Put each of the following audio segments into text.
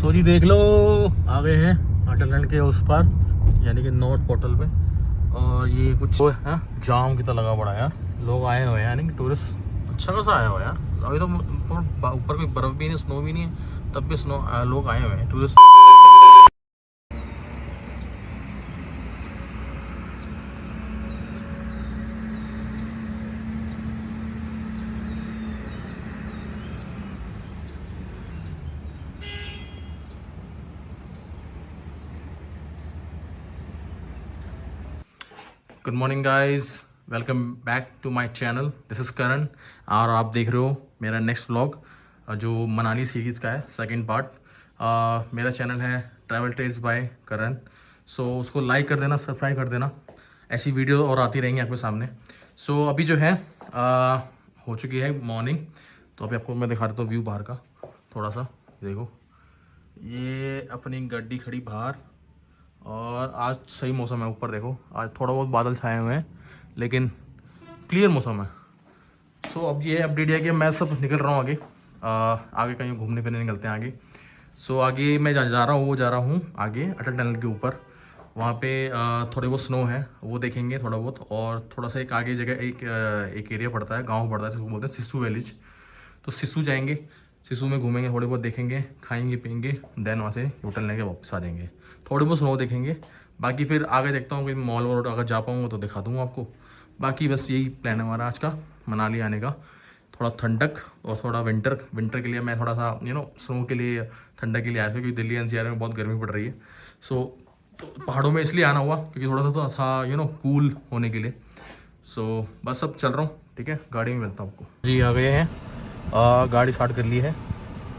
तो जी देख लो आ गए हैं अटल टनल के उस पार यानी कि नॉर्थ पोर्टल पे। और ये कुछ है जाम की तरह लगा पड़ा है यार। लोग आए हुए हैं यानी कि टूरिस्ट अच्छा खासा आया हुआ है यार। अभी तो ऊपर कोई बर्फ़ भी नहीं, स्नो भी नहीं है, तब भी लोग आए हुए हैं tourist. Good morning guys, welcome back to my channel. This is Karan और आप देख रहे हो मेरा नेक्स्ट व्लॉग जो मनाली सीरीज़ का है सेकंड पार्ट। मेरा चैनल है ट्रैवल टेल्स बाय करण, सो उसको लाइक कर देना, सब्सक्राइब कर देना, ऐसी वीडियो और आती रहेंगी आपके सामने। सो अभी जो है हो चुकी है मॉर्निंग, तो अभी आपको मैं दिखा देता हूँ व्यू बाहर का थोड़ा सा। देखो ये अपनी गाड़ी खड़ी बाहर और आज सही मौसम है। ऊपर देखो आज थोड़ा बहुत बादल छाए हुए हैं लेकिन क्लियर मौसम है। सो अब ये अपडेट है कि मैं सब निकल रहा हूँ आगे। आगे कहीं घूमने फिरने निकलते हैं आगे। सो आगे मैं जा रहा हूँ, वो जा रहा हूँ आगे अटल टनल के ऊपर। वहाँ पे थोड़े बहुत स्नो है, वो देखेंगे थोड़ा बहुत। और थोड़ा सा एक आगे जगह एक एरिया पड़ता है, गाँव पड़ता है जिसको बोलते हैं सिस्सू विलेज। तो सिस्सू जाएंगे, सिस्सू में घूमेंगे, थोड़े बहुत देखेंगे, खाएंगे पियेंगे, देन वहाँ से होटल लेके वापस आ जाएंगे। थोड़े बहुत स्नो देखेंगे, बाकी फिर आगे देखता हूँ कि मॉल वॉल अगर जा पाऊँगा तो दिखा दूँगा आपको। बाकी बस यही प्लान है हमारा आज का, मनाली आने का। थोड़ा ठंडक और थोड़ा विंटर के लिए मैं थोड़ा सा स्नो के लिए, ठंडक के लिए आया था क्योंकि दिल्ली एनसीआर में बहुत गर्मी पड़ रही है। सो पहाड़ों में इसलिए आना हुआ क्योंकि थोड़ा सा था कूल होने के लिए। सो बस अब चल रहा हूँ, ठीक है, गाड़ी में मिलता हूँ आपको। जी आ गए हैं, गाड़ी स्टार्ट कर ली है।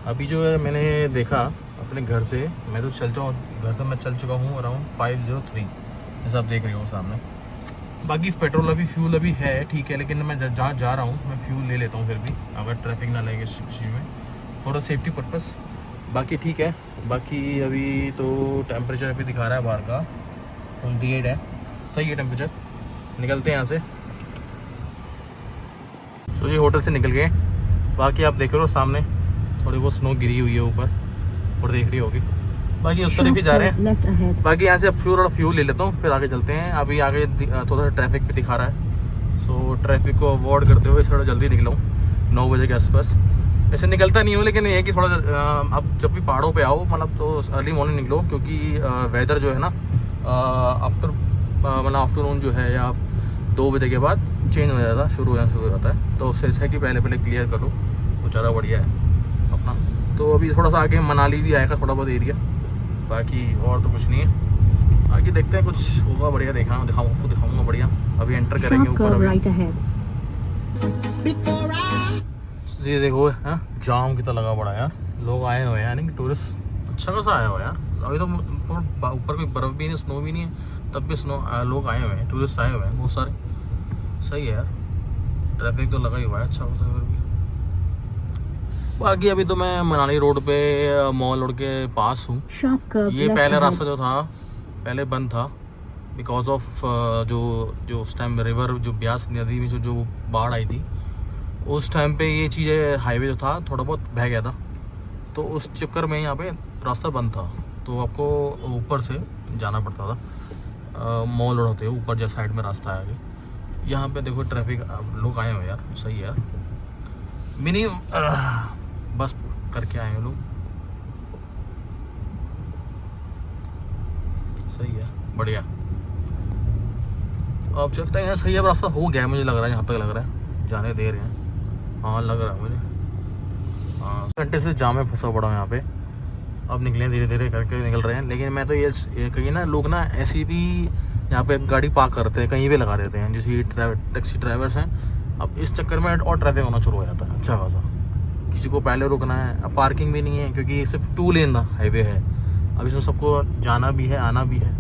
अभी जो है मैंने देखा अपने घर से, मैं तो घर से मैं चल चुका हूँ अराउंड 503, जैसा आप देख रहे हो सामने। बाकी पेट्रोल अभी फ्यूल अभी है ठीक है, लेकिन मैं जहाँ जा रहा हूँ मैं फ्यूल ले लेता हूँ फिर भी, अगर ट्रैफिक ना लगे इस चीज़ में, फॉर द सेफ्टी पर्पस। बाकी ठीक है। बाकी अभी तो टेम्परेचर अभी दिखा रहा है बाहर का 28 है, सही है टेम्परेचर। निकलते हैं यहाँ से। सो ये होटल से निकल गए। बाकी आप देख रहे हो सामने थोड़ी बहुत स्नो गिरी हुई है ऊपर देख रही होगी। बाकी उस तरफ ही जा रहे हैं। बाकी यहाँ से अब फ्यूल ले लेता हूँ, फिर आगे चलते हैं। अभी आगे थोड़ा सा ट्रैफिक भी दिखा रहा है, सो ट्रैफिक को अवॉइड करते हुए थोड़ा जल्दी निकला हूँ 9 बजे के आसपास। ऐसे निकलता नहीं हूँ, लेकिन ये है कि थोड़ा अब जब भी पहाड़ों पे आओ मतलब तो अर्ली मॉर्निंग निकलो, क्योंकि वेदर जो है ना आफ्टरनून जो है या 2 बजे के बाद चेंज हो जाता, शुरू हो जाता है। तो उससे अच्छा है कि पहले क्लियर करो तो ज़्यादा बढ़िया है अपना। तो अभी थोड़ा सा आगे मनाली भी आएगा, थोड़ा बहुत एरिया, बाकी और तो कुछ नहीं है। बाकी देखते हैं, कुछ होगा बढ़िया, दिखाऊंगा बढ़िया। अभी एंटर करेंगे ऊपर। जी देखो है जाम की तरह लगा पड़ा है यार। लोग आए हुए हैं यानी कि टूरिस्ट अच्छा खासा आया हुआ है यार। अभी तो ऊपर कोई बर्फ़ भी नहीं, स्नो भी नहीं है, तब भी लोग आए हुए हैं, टूरिस्ट आए हुए हैं बहुत सारे। सही है यार, ट्रैफिक तो लगा ही हुआ है अच्छा खासा फिर भी। बाकी अभी तो मैं मनाली रोड पे मॉल रोड के पास हूँ। ये पहले रास्ता जो था पहले बंद था बिकॉज ऑफ जो उस टाइम रिवर, जो ब्यास नदी में जो बाढ़ आई थी, उस टाइम पे ये चीज़ें, हाईवे जो था थोड़ा बहुत बह गया था, तो उस चक्कर में यहाँ पे रास्ता बंद था। तो आपको ऊपर से जाना पड़ता था, मॉल रोड होते ऊपर जैसे साइड में रास्ता है आगे। यहाँ पे देखो ट्रैफिक, लोग आए हुए यार, सही है यार। मिनी बस करके आए हैं लोग, सही है, बढ़िया। अब चलते हैं, सही है, रास्ता हो गया है मुझे लग रहा है, यहाँ तक लग रहा है जाने दे रहे हैं। हाँ लग रहा है मुझे, हाँ घंटे से जाम में फंसा पड़ा हूँ यहाँ पे। अब निकले धीरे धीरे करके निकल रहे हैं, लेकिन मैं तो ये कहीं ना लोग ना ऐसी भी यहाँ पे गाड़ी पार्क करते हैं, कहीं भी लगा देते हैं, जैसे टैक्सी ड्राइवर्स हैं। अब इस चक्कर में और ट्रैफिक होना शुरू हो जाता है अच्छा खासा। किसी को पहले रुकना है, अब पार्किंग भी नहीं है क्योंकि सिर्फ 2 लेन हाईवे है। अब इसमें सबको जाना भी है आना भी है,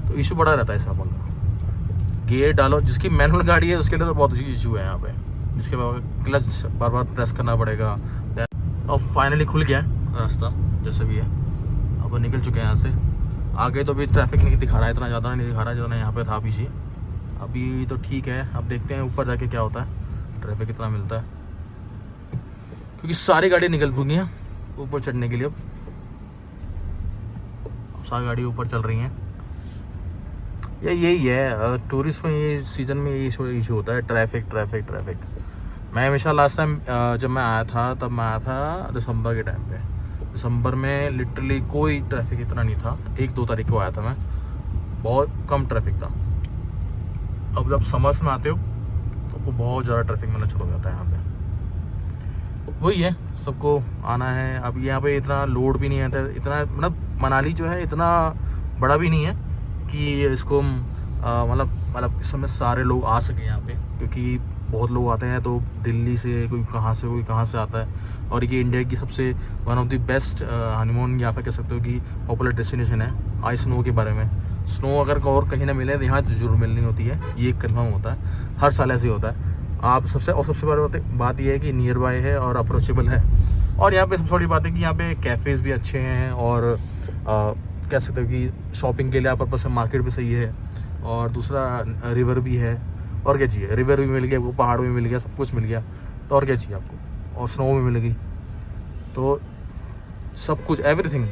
तो इशू बड़ा रहता है इस अपन का। गियर डालो, जिसकी मैनुअल गाड़ी है उसके लिए तो बहुत इशू है यहाँ पे, जिसके बाद क्लच बार बार प्रेस करना पड़ेगा। अब फाइनली खुल गया है रास्ता जैसे भी है, अब निकल चुके हैं यहाँ से। आगे तो अभी ट्रैफिक नहीं दिखा रहा है, इतना ज़्यादा नहीं दिखा रहा है जितना यहाँ पे था पीछे। अभी तो ठीक है, अब देखते हैं ऊपर जाके क्या होता है, ट्रैफिक कितना मिलता है, क्योंकि सारी गाड़ियाँ निकल चुकी हैं ऊपर चढ़ने के लिए। अब सारी गाड़ी ऊपर चल रही हैं। यही है टूरिस्ट में, ये सीज़न में यही इशू होता है, ट्रैफिक ट्रैफिक ट्रैफिक। मैं हमेशा लास्ट टाइम जब मैं आया था तब मैं आया था दिसंबर के टाइम पे। दिसंबर में लिटरली कोई ट्रैफिक इतना नहीं था। 1-2 तारीख को आया था मैं, बहुत कम ट्रैफिक था। अब जब समर्स में आते हो तो आपको बहुत ज़्यादा ट्रैफिक मिलना शुरू हो जाता है यहाँ पे। वही है, सबको आना है। अब यहाँ पे इतना लोड भी नहीं आता, इतना मतलब मनाली जो है इतना बड़ा भी नहीं है कि इसको मतलब इस समय सारे लोग आ सकें यहाँ पे, क्योंकि बहुत लोग आते हैं तो दिल्ली से, कोई कहाँ से आता है। और ये इंडिया की सबसे one of the best honeymoon या फिर कह सकते हो कि पॉपुलर डेस्टिनेशन है। आई स्नो के बारे में, स्नो अगर और कहीं ना मिले तो यहाँ जरूर मिलनी होती है, ये कन्फर्म होता है, हर साल ऐसे ही होता है। आप सबसे बड़ी बात यह है कि नियर बाय है और अप्रोचेबल है। और यहाँ पे सबसे बड़ी बात है कि यहाँ पे कैफ़ेज़ भी अच्छे हैं और कह सकते हो कि शॉपिंग के लिए आप पर्पस से मार्केट भी सही है। और दूसरा रिवर भी है, और क्या चाहिए, रिवर भी मिल गया आपको, पहाड़ भी मिल गया, सब कुछ मिल गया, तो और क्या चाहिए आपको, और स्नो भी मिल गई, तो सब कुछ एवरीथिंग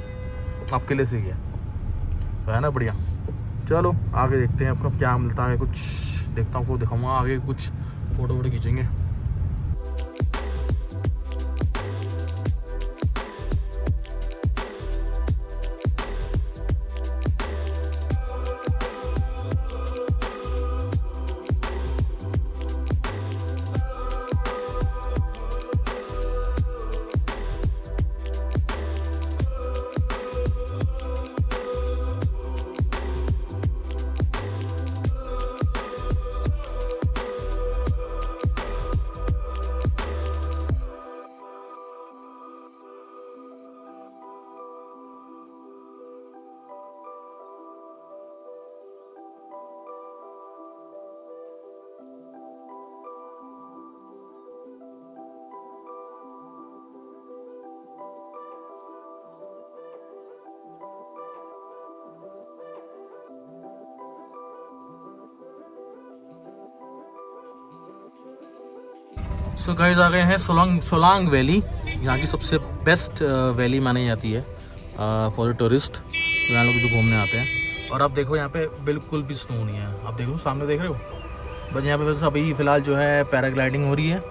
आपके लिए सही है, तो है ना, बढ़िया। चलो आगे देखते हैं आपको क्या मिलता है, कुछ देखता हूँ, आपको दिखाऊंगा आगे, कुछ फ़ोटो वोटो खींचेंगे। सो गाइस आ गए हैं सोलांग वैली, यहाँ की सबसे बेस्ट वैली मानी जाती है फॉर टूरिस्ट, तो यहाँ लोग जो घूमने आते हैं। और आप देखो यहाँ पे बिल्कुल भी स्नो नहीं है, आप देखो सामने देख रहे हो, बस यहाँ पे बस अभी फ़िलहाल जो है पैराग्लाइडिंग हो रही है,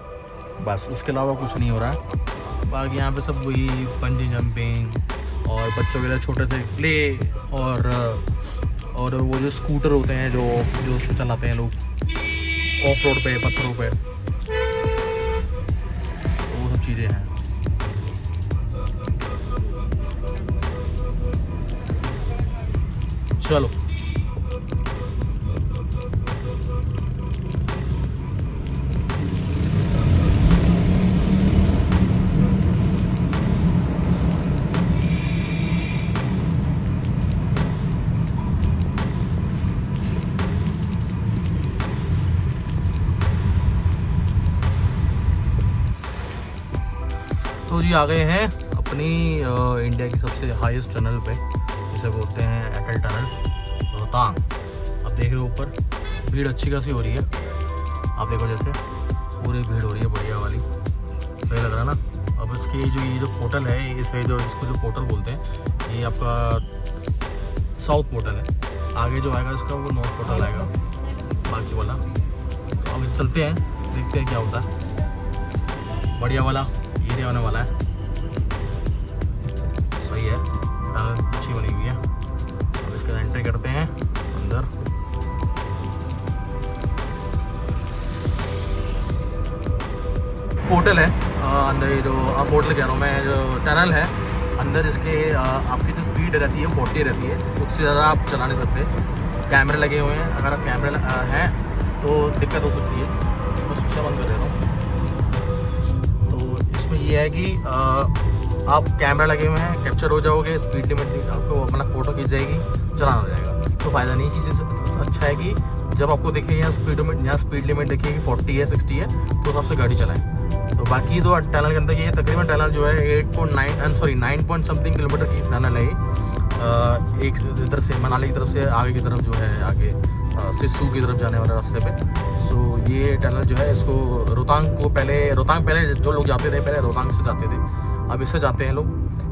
बस उसके अलावा कुछ नहीं हो रहा है। बाकी यहाँ पे सब वही बंजी जंपिंग और बच्चों के लिए छोटे से प्ले और वो जो स्कूटर होते हैं जो उसको चलाते हैं लोग ऑफ रोड पे, पत्थरों पे, वो सब चीज़ें हैं। चलो तो जी आ गए हैं अपनी इंडिया की सबसे हाईएस्ट टनल पे, जिसे बोलते हैं अटल टनल रोहतांग। अब देख रहे हो ऊपर भीड़ अच्छी खासी हो रही है, आप देखो जैसे पूरी भीड़ हो रही है बढ़िया वाली, सही लग रहा है ना। अब इसकी ये जो पोर्टल है, इसको जो पोर्टल बोलते हैं, ये आपका साउथ पोर्टल है। आगे जो आएगा इसका वो नॉर्थ पोर्टल आएगा, बाकी वाला। तो अब चलते हैं, देखते हैं क्या होता है। बढ़िया वाला एरिया होने वाला है, सही है, अच्छी बनी हुई है। अब इसके अंदर एंट्री करते हैं अंदर। पोर्टल है अंदर, ये जो आप पोर्टल कह रहा हूँ मैं, जो टनल है अंदर, इसके आपकी जो स्पीड रहती है 40 रहती है, उससे ज़्यादा आप चला नहीं सकते। कैमरे लगे हुए हैं, अगर आप कैमरे हैं तो दिक्कत हो सकती है, बस उससे बंद कर दे रहा हूँ। ये है कि आप कैमरा लगे हुए हैं, कैप्चर हो जाओगे, स्पीड लिमिट आपको अपना फ़ोटो खींच जाएगी, चलाना हो जाएगा, तो फ़ायदा नहीं। चीज़ अच्छा है कि जब आपको दिखे यहाँ स्पीड लिमिट देखिए कि 40 है 60 है, तो सबसे गाड़ी चलाएं। तो बाकी तो टनल के अंदर ये तकरीबन टनल जो है 9 पॉइंट समथिंग किलोमीटर की टनल है। एक इधर से मनाली की तरफ से आगे की तरफ जो है, आगे सिस्सू की तरफ जाने वाले रास्ते पे। सो ये टनल जो है, इसको रोहतांग पहले जो लोग जाते थे, पहले रोहतांग से जाते थे, अब इससे जाते हैं लोग,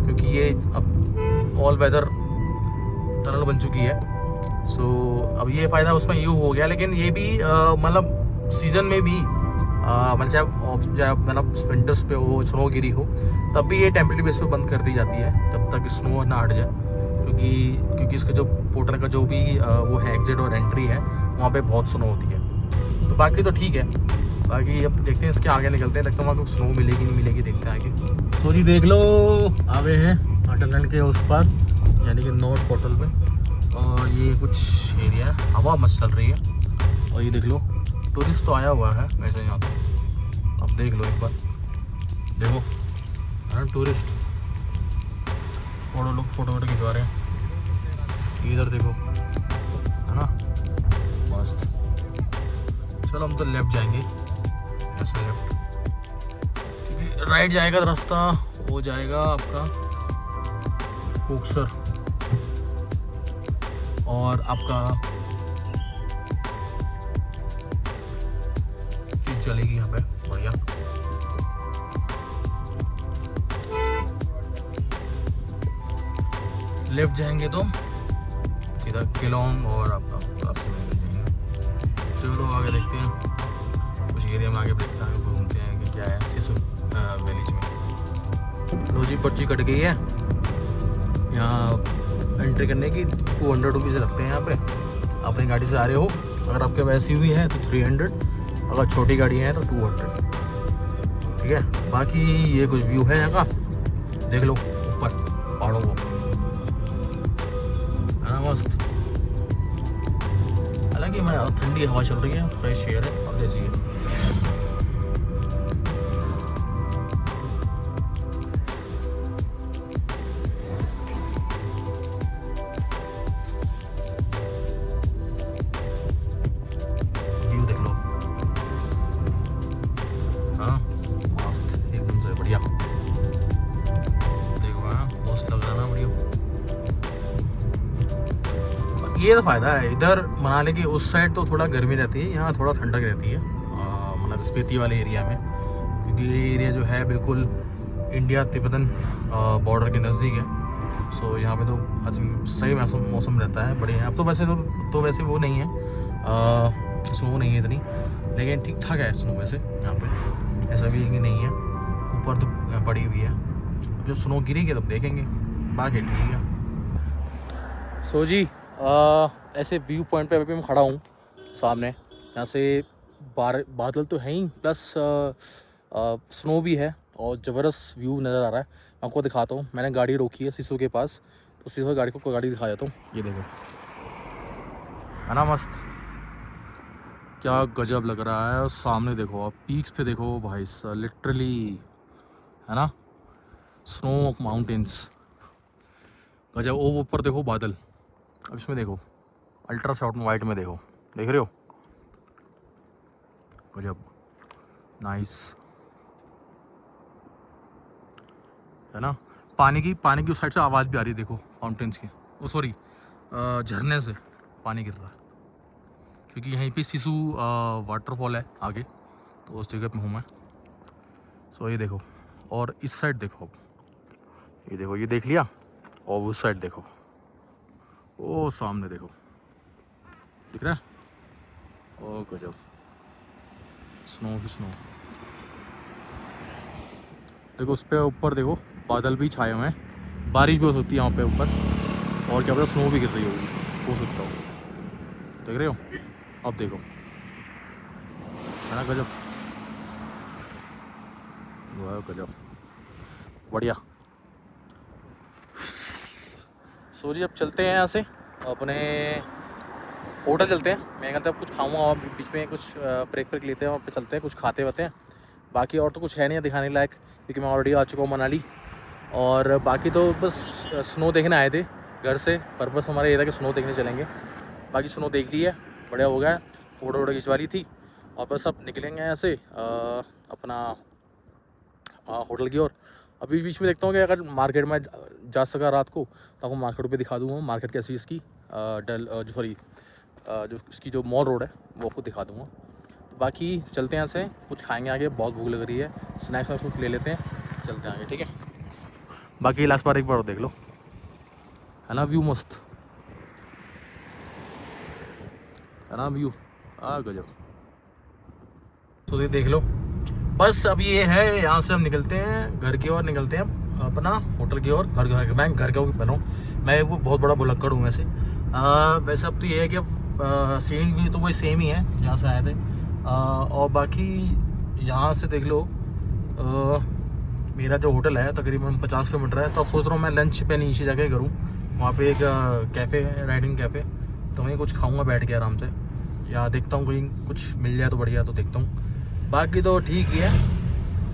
क्योंकि ये अब ऑल वेदर टनल बन चुकी है। सो अब ये फ़ायदा उसमें यूँ हो गया, लेकिन ये भी मतलब सीज़न में भी मतलब चाहे मतलब विंटर्स पे हो, स्नो गिरी हो, तब भी ये टेम्परेरी बेस पे बंद कर दी जाती है जब तक स्नो ना हट जाए, क्योंकि इसका जो पोर्टल का जो भी वो है एग्जिट और एंट्री है, वहाँ पे बहुत स्नो होती है। तो बाकी तो ठीक है, बाकी अब देखते हैं इसके आगे निकलते हैं, लगता है वहाँ कुछ स्नो मिलेगी नहीं मिलेगी, देखते हैं आगे। तो जी देख लो आगे हैं अटलैंड के उस पार, यानी कि नॉर्थ पोर्टल में, और ये कुछ एरिया है, हवा मस्त चल रही है। और ये देख लो टूरिस्ट तो आया हुआ है वैसे यहाँ तो, अब देख लो एक बार, देखो है टूरिस्ट, फोटो खिंचवा रहे हैं। इधर देखो है ना, मस्त। चलो हम तो लेफ्ट जाएंगे, ऐसा लेफ्ट, क्योंकि राइट जाएगा तो रास्ता हो जाएगा आपका कोक्सर और आपका चीज चलेगी यहाँ पे बढ़िया। लेफ्ट जाएंगे तो सीधा केलोंग और आपका रास्ते में जाएंगे। चलो आगे देखते हैं, कुछ एरिया में आगे देखते हैं, घूमते हैं कि क्या है सिसु विलेज में। लो जी पर्ची कट गई है, यहाँ एंट्री करने की 200 रुपीज़ लगते हैं यहाँ पे। अपनी गाड़ी से आ रहे हो, अगर आपके पास SUV है तो 300, अगर छोटी गाड़ी है तो 200, ठीक है। बाकी ये कुछ व्यू है यहाँ का, देख लो ऊपर पहाड़ों को, है ना मस्त। हालांकि मैं ठंडी हवा चल रही है, फ्रेश एयर है, अब देखिए व्यू देख लो, हाँ मस्त एकदम से बढ़िया, देखो हाँ मस्त लग रहा है ना, बढ़िया। ये तो फ़ायदा है, इधर मनाली की उस साइड तो थोड़ा गर्मी रहती है, यहाँ थोड़ा ठंडक रहती है, मतलब स्पीति वाले एरिया में, क्योंकि ये एरिया जो है बिल्कुल इंडिया तिब्बतन बॉर्डर के नज़दीक है। सो यहाँ पे तो सही मौसम रहता है, बढ़िया। अब तो वैसे वो नहीं है, स्नो नहीं है इतनी, लेकिन ठीक ठाक है स्नो वैसे यहाँ पे, ऐसा भी नहीं है, ऊपर तो पड़ी हुई है। अब जब स्नो गिरेगी तब देखेंगे, बाकी ठीक है। सो जी ऐसे व्यू पॉइंट पे अभी मैं खड़ा हूँ सामने, यहाँ से बादल तो है ही, प्लस स्नो भी है और ज़बरदस्त व्यू नज़र आ रहा है। आपको दिखाता हूँ, मैंने गाड़ी रोकी है सिसु के पास, तो सिसु गाड़ी दिखा देता हूँ। ये देखो है ना मस्त, क्या गजब लग रहा है। और सामने देखो आप पीक्स पे देखो भाई साहब, लिटरली है ना, स्नो माउंटेन्स गजब। वो ऊपर देखो बादल, अब इसमें देखो अल्ट्रासाउंड में वाइट में देखो, देख रहे हो, गजब नाइस, है ना। पानी की उस साइड से आवाज़ भी आ रही है, देखो फाउंटेन्स की, ओ सॉरी झरने से पानी गिर रहा है, क्योंकि यहीं पे सिसु वाटरफॉल है आगे, तो उस जगह पे हूँ मैं। सो ये देखो, और इस साइड देखो, ये देखो, ये देख लिया, और उस साइड देखो, ओ सामने देखो, दिख रहा है, ओ गजब, स्नो ही स्नो। देखो उस पे ऊपर देखो बादल भी छाए हुए हैं, बारिश भी हो सकती है वहाँ पे ऊपर, और क्या पता स्नो भी गिर रही होगी, हो सकता हो, देख रहे हो, अब देखो, है ना गजब, वाह गजब बढ़िया। सो जी अब चलते हैं यहाँ से अपने होटल चलते हैं, मैं कहता हूँ कुछ खाऊंगा और बीच में कुछ ब्रेक लेते हैं, वहाँ पे चलते हैं कुछ खाते वाते हैं। बाकी और तो कुछ है नहीं दिखाने लायक, क्योंकि मैं ऑलरेडी आ चुका हूँ मनाली, और बाकी तो बस स्नो देखने आए थे घर से, पर्पस हमारा ये था कि स्नो देखने चलेंगे। बाकी स्नो देख ली है, बढ़िया हो गया, फ़ोटो खिंचवा ली थी, और बस अब निकलेंगे यहाँ से अपना होटल की ओर। अभी बीच में देखता हूँ कि अगर मार्केट में जा सका रात को तो आपको मार्केट पे दिखा दूँगा, मार्केट कैसी इसकी जो इसकी जो मॉल रोड है वो आपको दिखा दूँगा। तो बाकी चलते हैं यहाँ से, कुछ खाएंगे आगे, बहुत भूख लग रही है, स्नैक्स कुछ ले लेते हैं, चलते हैं आगे, ठीक है। बाकी लास्ट बार एक बार देख लो, है ना व्यू मस्त, है ना व्यू, गजब। तो ये देख लो, बस अब ये है, यहाँ से हम निकलते हैं घर की ओर, निकलते हैं अपना होटल की ओर। मैं घर का बना हूँ, मैं वो बहुत बड़ा भुलक्कड़ हूँ वैसे। वैसे अब तो ये है कि अब सीनिंग भी तो वही सेम ही है जहाँ से आए थे। और बाकी यहाँ से देख लो, मेरा जो होटल है तकरीबन 50 किलोमीटर है, तो अब सोच रहा हूँ मैं लंच पे नीचे जाके करूँ। वहाँ पे एक कैफ़े है, राइडिंग कैफ़े, तो वहीं कुछ खाऊंगा बैठ के आराम से, या देखता हूँ कहीं कुछ मिल जाए तो बढ़िया, तो देखता हूँ। बाकी तो ठीक ही है।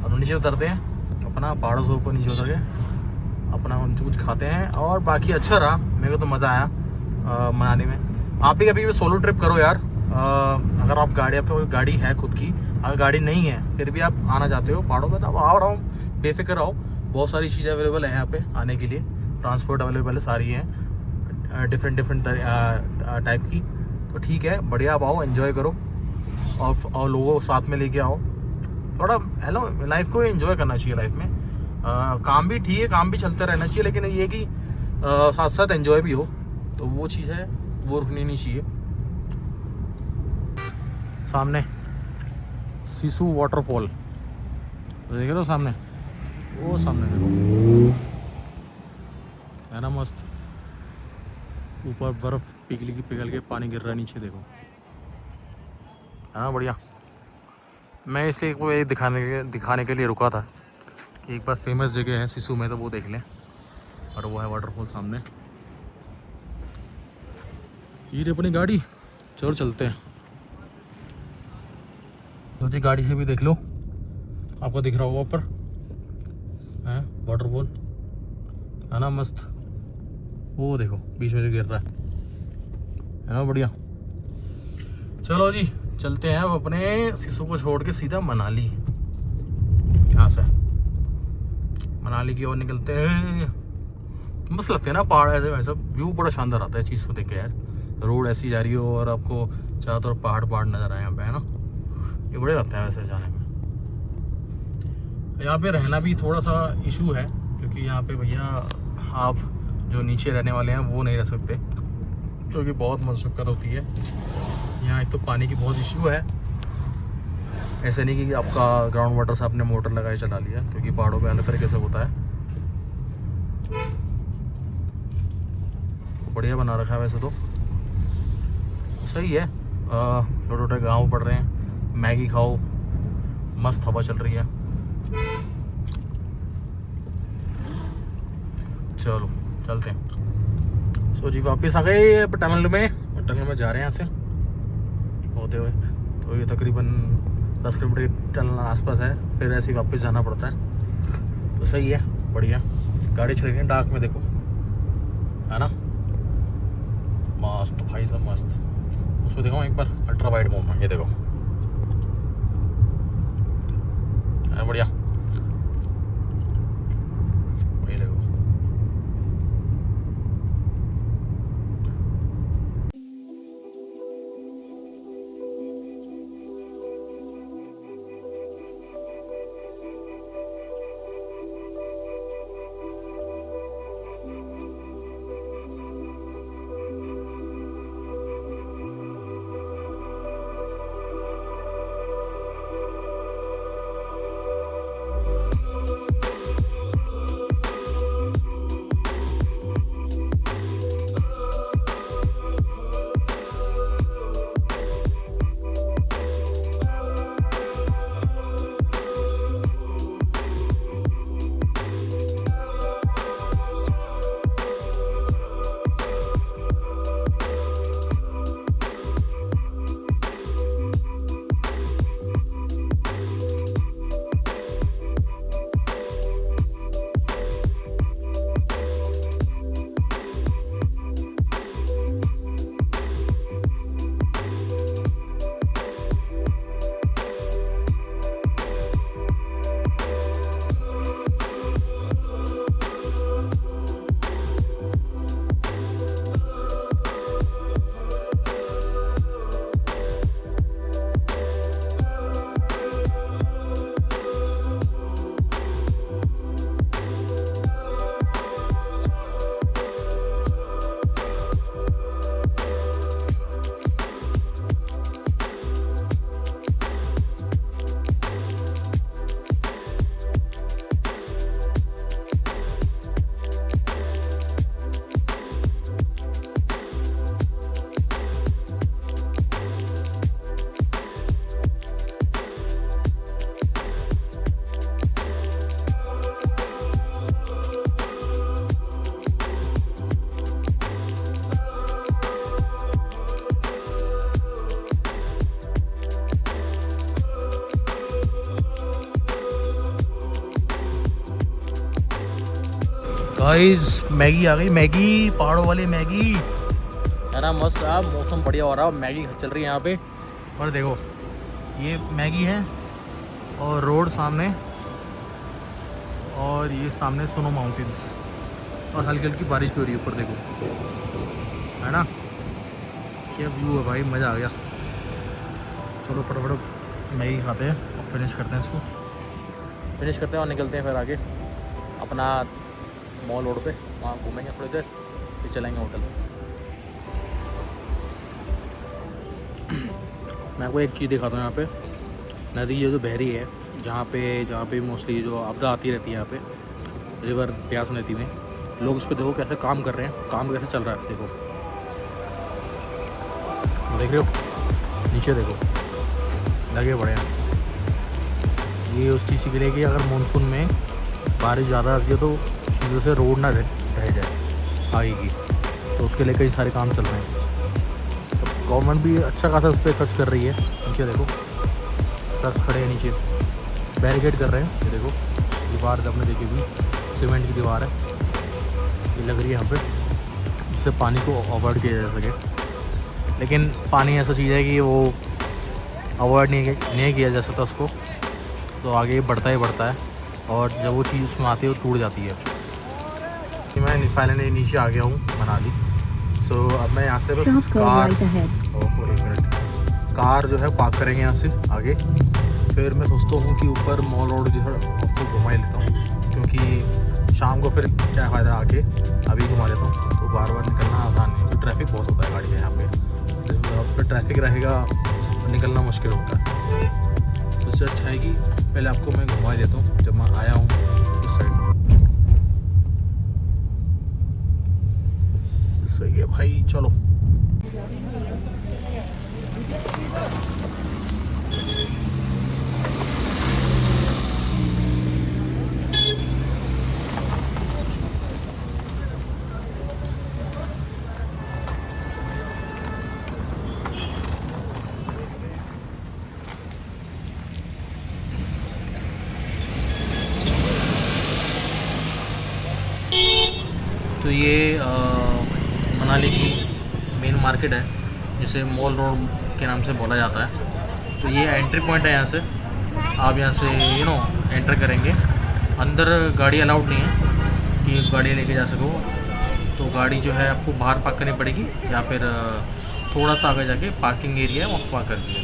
अब नीचे उतरते हैं अपना, पहाड़ों से ऊपर नीचे उतर के अपना उनसे कुछ खाते हैं। और बाकी अच्छा रहा, मेरे को तो मज़ा आया मनाली में। आप भी कभी भी सोलो ट्रिप करो यार। अगर आप आपकी गाड़ी है खुद की, अगर गाड़ी नहीं है फिर भी आप आना चाहते हो पहाड़ों में, तो आप आओ, रहो बेफिक्र आओ। बहुत सारी चीज़ें अवेलेबल है यहाँ पे आने के लिए, ट्रांसपोर्ट अवेलेबल है, सारी हैं डिफरेंट टाइप की। तो ठीक है, बढ़िया, आप आओ, एंजॉय करो और लोगों को साथ में लेके आओ। थोड़ा हेलो, लाइफ को एंजॉय करना चाहिए। लाइफ में काम भी ठीक है, काम भी चलता रहना चाहिए, लेकिन ये कि साथ साथ एंजॉय भी हो, तो वो चीज़ है, वो रुकनी नहीं चाहिए। सामने सिसु वाटरफॉल देख रहे हो, सामने वो सामने देखो, है ना मस्त। ऊपर बर्फ पिघल के पानी गिर रहा है नीचे, देखो, है ना बढ़िया। मैं इसलिए को ये दिखाने के लिए रुका था कि एक बार फेमस जगह है सिसु में, तो वो देख लें। और वो है वाटरफॉल सामने। ये अपनी गाड़ी, चलो चलते हैं। तो जी गाड़ी से भी देख लो, आपको दिख रहा होगा ऊपर है वाटरफॉल, है ना मस्त। वो देखो बीच में से गिर रहा है ना बढ़िया। चलो जी चलते हैं अब अपने सिसु को छोड़ के सीधा मनाली। यहाँ से मनाली की ओर निकलते हैं। मस्त लगते हैं ना पहाड़, ऐसे वैसा व्यू बड़ा शानदार आता है चीज़ को देख के यार। रोड ऐसी जा रही हो और आपको चारों तरफ पहाड़ पहाड़ नज़र आए यहाँ पे, है ना, ये बढ़िया लगता है वैसे जाने में। यहाँ पे रहना भी थोड़ा सा इशू है, क्योंकि यहाँ पे भैया आप जो नीचे रहने वाले हैं वो नहीं रह सकते, क्योंकि बहुत मशक्क़त होती है यहाँ। एक तो पानी की बहुत इशू है, ऐसे नहीं कि आपका ग्राउंड वाटर से आपने मोटर लगाई चला लिया, क्योंकि पहाड़ों पे अलग तरीके से होता है। बढ़िया बना रखा है वैसे तो, सही है। छोटे छोटे गाँव पड़ रहे हैं, मैगी खाओ, मस्त हवा चल रही है। चलो चलते हैं। सो जी वापस आ गए टनल में, जा रहे हैं यहाँ से होते हुए। तो ये तकरीबन 10 किलोमीटर टनल आसपास है, फिर ऐसे ही वापस जाना पड़ता है। तो सही है, बढ़िया। गाड़ी चल रही है डार्क में, देखो, है ना मस्त भाई साहब मस्त। उसको देखो एक बार अल्ट्रा वाइड मोड में, ये देखो, है बढ़िया। ये देखो, गाइस मैगी आ गई, मैगी पहाड़ों वाली मैगी है ना, मस्त यार। मौसम बढ़िया हो रहा है, मैगी चल रही है यहाँ पे। और देखो ये मैगी है और रोड सामने, और ये सामने स्नो माउंटेन्स, और हल्की हल्की बारिश भी हो रही है ऊपर, देखो है ना क्या व्यू है भाई, मज़ा आ गया। चलो फटाफट मैगी खाते हैं और फिनिश करते हैं इसको, फिनिश करते हैं और निकलते हैं फिर आगे अपना मॉल रोड पे, वहाँ घूमेंगे थोड़ी देर, फिर चलेंगे होटल। मैं आपको एक चीज़ दिखाता हूँ, यहाँ पे नदी ये जो बह रही है, जहाँ पे मोस्टली जो आपदा आती रहती है यहाँ पे, रिवर ब्यास नदी में, लोग उस पर देखो कैसे काम कर रहे हैं, काम कैसे चल रहा है, देखो देख रहे हो, नीचे देखो लगे पड़े हैं। ये उस चीज़ के लिए कि अगर मानसून में बारिश ज़्यादा आती है तो चीज़ों से रोड ना रह जाए आगे की, तो उसके लिए कई सारे काम चल रहे हैं। तो गवर्नमेंट भी अच्छा खासा उस पर खर्च कर रही है। नीचे देखो ट्रक खड़े हैं, नीचे बैरिकेड कर रहे हैं, ये देखो दीवार आपने देखी भी, सीमेंट की दीवार है ये लग रही है यहाँ पे, जिससे पानी को अवॉइड किया जा सके। लेकिन पानी ऐसा चीज़ है कि वो अवॉइड नहीं किया जा सकता उसको, तो आगे बढ़ता ही बढ़ता है, और जब वो चीज़ उसमें आती है वो टूट जाती है। कि मैं फाइनली नीचे आ गया हूँ मनाली। सो अब मैं यहाँ से बस कार जो है पार्क करेंगे यहाँ से आगे, फिर मैं सोचता हूँ कि ऊपर मॉल रोड जो है आपको घुमा ही लेता हूँ, क्योंकि शाम को फिर क्या फ़ायदा आके अभी घुमा लेता हूँ, तो बार बार निकलना आसान नहीं, क्योंकि ट्रैफिक बहुत होता है गाड़ी का यहाँ पे, फिर ट्रैफिक रहेगा तो निकलना मुश्किल होता है। तो इससे अच्छा है कि पहले आपको मैं घुमा देता हूँ जब मैं आया हूँ इस साइड। सही है भाई, चलो। तो ये मनाली की मेन मार्केट है, जिसे मॉल रोड के नाम से बोला जाता है। तो ये एंट्री पॉइंट है, यहाँ से आप यहाँ से एंटर करेंगे। अंदर गाड़ी अलाउड नहीं है कि गाड़ी लेके जा सको, तो गाड़ी जो है आपको बाहर पार्क करनी पड़ेगी, या फिर थोड़ा सा आगे जाके पार्किंग एरिया है वहाँ पार्क कर दीजिए।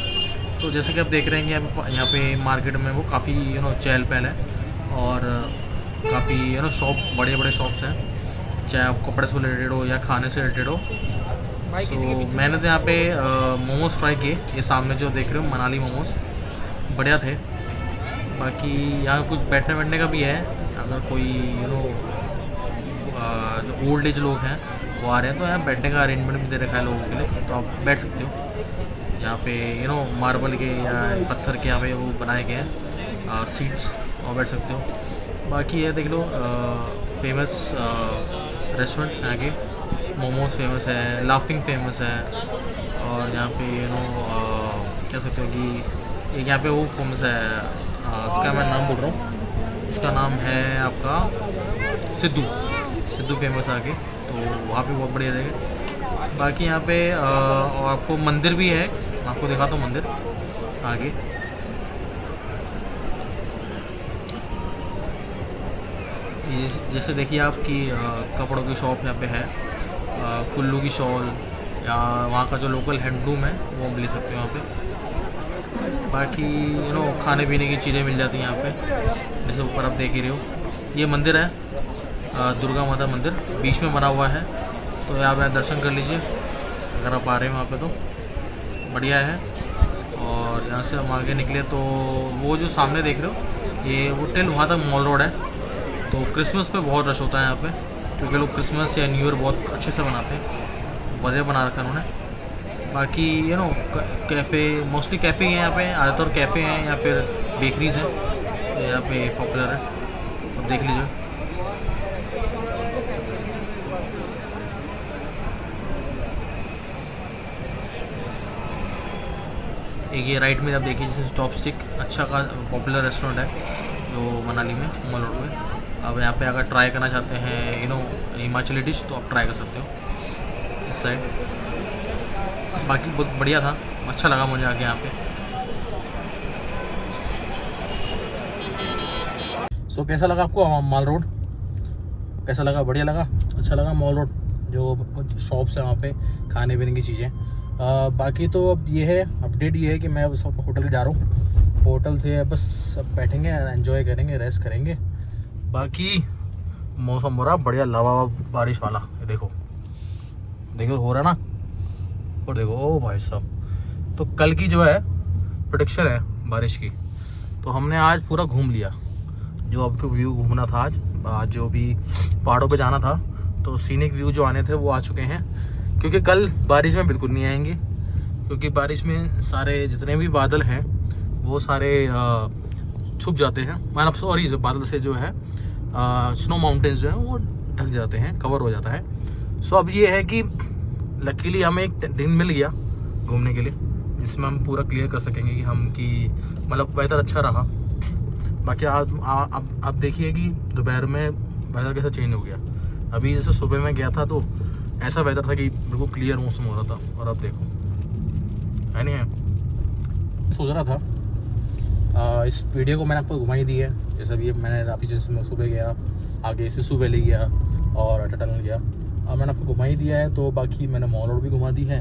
तो जैसे कि आप देख रहे हैं कि यहाँ पे मार्केट में वो काफ़ी चहल पहल है, और काफ़ी शॉप, बड़े बड़े शॉप्स हैं, चाहे आप कपड़े से रिलेटेड हो या खाने से रिलेटेड हो। सो मैंने तो यहाँ पे मोमोज़ ट्राई किए, ये सामने जो देख रहे हो मनाली मोमोज़, बढ़िया थे। बाकी यहाँ कुछ बैठने बैठने का भी है, अगर कोई जो ओल्ड एज लोग हैं वो आ रहे हैं तो यहाँ बैठने का अरेंजमेंट भी दे रखा है लोगों के लिए, तो आप बैठ सकते हो। यहाँ पे मार्बल के या पत्थर के यहाँ पे वो बनाए गए हैं सीट्स, और बैठ सकते हो। बाकी ये देख लो फेमस रेस्टोरेंट यहाँ के, मोमोज फेमस है, लाफिंग फेमस है, और यहाँ पे कह सकते हो कि एक यहाँ पे वो फेमस है, उसका मैं नाम बोल रहा हूँ, इसका नाम है आपका सिद्धू फेमस आगे, तो वहाँ पे बहुत बढ़िया रहेगा। बाकी यहाँ पे और आपको मंदिर भी है, आपको दिखाता हूँ मंदिर आगे। जैसे देखिए आपकी कपड़ों की शॉप यहाँ पे है, कुल्लू की शॉल, या वहाँ का जो लोकल हैंडलूम है वो ले सकते हो यहाँ पे। बाकी खाने पीने की चीज़ें मिल जाती हैं यहाँ पे, जैसे ऊपर आप देख ही रहे हो। ये मंदिर है दुर्गा माता मंदिर, बीच में बना हुआ है, तो यहाँ पे दर्शन कर लीजिए अगर आप आ रहे हैं वहाँ पे, तो बढ़िया है। और यहाँ से हम आगे निकले तो वो जो सामने देख रहे हो ये वो टिल वहाँ तक मॉल रोड है। तो क्रिसमस पे बहुत रश होता है यहाँ पे, क्योंकि लोग क्रिसमस या न्यू ईयर बहुत अच्छे से मनाते हैं, बढ़िया बना रखा है उन्होंने। बाकी कैफ़े, मोस्टली कैफ़े हैं यहाँ पे, ज़्यादातर कैफ़े हैं या फिर बेकरीज़ हैं, तो यहाँ पे पॉपुलर है, तो देख लीजिए। एक ये राइट में आप देखिए जैसे चॉपस्टिक, अच्छा का पॉपुलर रेस्टोरेंट है जो मनाली में मॉल रोड में। अब यहाँ पे अगर ट्राई करना चाहते हैं हिमाचली डिश तो आप ट्राई कर सकते हो इस साइड। बाकी बहुत बढ़िया था, अच्छा लगा मुझे आके यहाँ पे। सो कैसा लगा आपको माल रोड? कैसा लगा? बढ़िया लगा, अच्छा लगा माल रोड, जो शॉप्स है वहाँ पे खाने पीने की चीज़ें। बाकी तो अब ये है अपडेट, ये है कि मैं बस होटल जा रहा हूँ। होटल से बस सब बैठेंगे, एंजॉय करेंगे, रेस्ट करेंगे। बाकी मौसम हो रहा बढ़िया लावाब बारिश वाला, ये देखो देखो हो रहा ना। और देखो ओ भाई साहब, तो कल की जो है प्रेडिक्शन है बारिश की, तो हमने आज पूरा घूम लिया। जो आपको व्यू घूमना था आज जो भी पहाड़ों पे जाना था, तो सीनिक व्यू जो आने थे वो आ चुके हैं। क्योंकि कल बारिश में बिल्कुल नहीं आएंगे, क्योंकि बारिश में सारे जितने भी बादल हैं वो सारे छुप जाते हैं, मतलब सॉरी बादल से जो है स्नो माउंटेन्स जो हैं वो ढक जाते हैं, कवर हो जाता है। सो अब ये है कि लकीली हमें एक दिन मिल गया घूमने के लिए, जिसमें हम पूरा क्लियर कर सकेंगे कि मतलब वेदर अच्छा रहा। बाकी आप देखिए कि दोपहर में वेदर कैसा चेंज हो गया। अभी जैसे सुबह में गया था तो ऐसा वेदर था कि बिल्कुल क्लियर मौसम हो रहा था, और अब देखो है नहीं है। सोच रहा था इस वीडियो को मैंने आपको घुमाई दी है। जैसे अभी मैंने अभी जैसे मैं सुबह गया, आगे सिसु वैली गया और अटल टनल गया, मैंने आपको घुमाई दिया है। तो बाकी मैंने मॉल रोड भी घुमा दी है।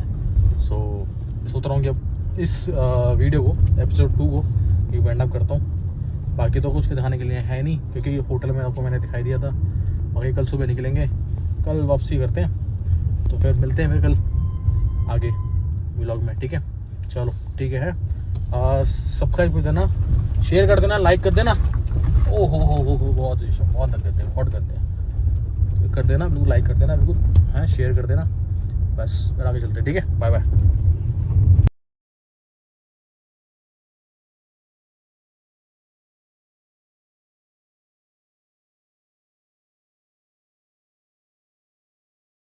सो सोच रहा हूँ कि अब इस वीडियो को एपिसोड 2 को एक वाइंड अप करता हूँ। बाकी तो कुछ दिखाने के लिए है नहीं, क्योंकि होटल में आपको मैंने दिखाई दिया था। बाकी कल सुबह निकलेंगे, कल वापसी करते हैं, तो फिर मिलते हैं फिर कल आगे व्लॉग में, ठीक है? चलो ठीक है। सब्सक्राइब कर देना, शेयर कर देना, लाइक कर देना। ओ हो बहुत लग देते हैं, हॉट करते हैं, कर देना बिल्कुल, लाइक कर देना बिल्कुल, हाँ शेयर कर देना। बस फिर आगे चलते हैं, ठीक है? Bye bye.